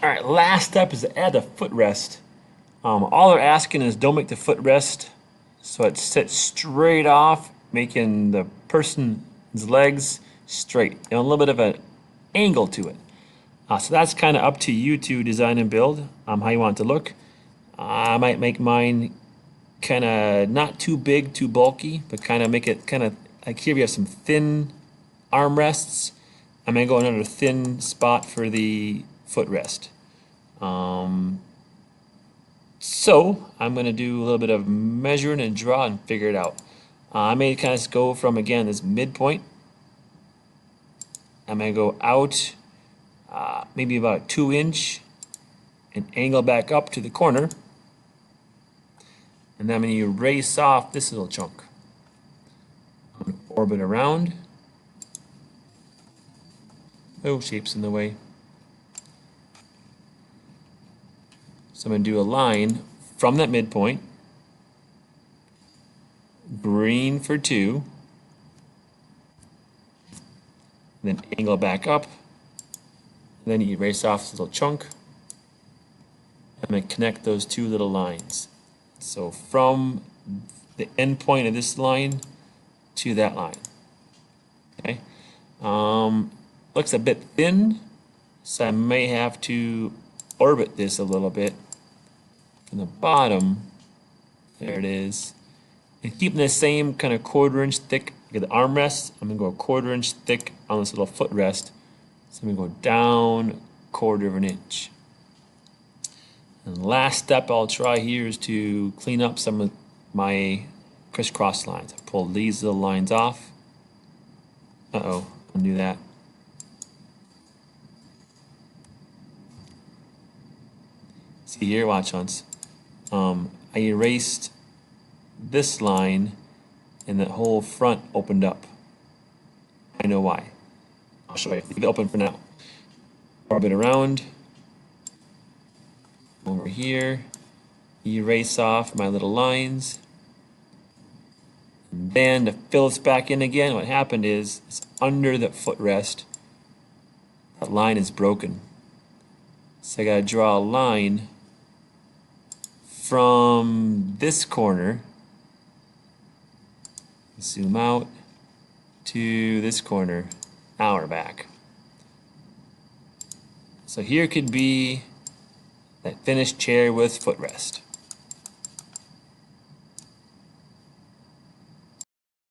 All right, last step is to add the footrest. All they're asking is don't make the footrest so it sits straight off, making the person's legs straight and a little bit of an angle to it. So that's kind of up to you to design and build how you want it to look. I might make mine kind of not too big, too bulky, but kind of make it kind of like here we have some thin armrests. I'm gonna go another thin spot for the footrest. So I'm going to do a little bit of measuring and draw and figure it out. I may kind of go from, again, this midpoint. I'm going to go out maybe about 2 inch and angle back up to the corner. And then I'm going to erase off this little chunk. I'm going to orbit around. Oh, shape's in the way. So I'm going to do a line from that midpoint, green for 2, then angle back up, then erase off this little chunk. I'm going to connect those 2 little lines. So from the end point of this line to that line. Okay. Looks a bit thin, so I may have to orbit this a little bit. From the bottom, there it is, and keeping the same kind of 1/4 inch thick. Get the armrest. I'm gonna go a 1/4 inch thick on this little footrest. So I'm gonna go down 1/4 inch. And the last step I'll try here is to clean up some of my crisscross lines. I pull these little lines off. Undo that. See here, watch once. I erased this line and that whole front opened up. I know why. I'll show you. Leave it open for now. Orbit around. Over here. Erase off my little lines. And then to fill this back in again, what happened is it's under the footrest. That line is broken. So I gotta draw a line from this corner, zoom out to this corner. Now we're back. So here could be that finished chair with footrest.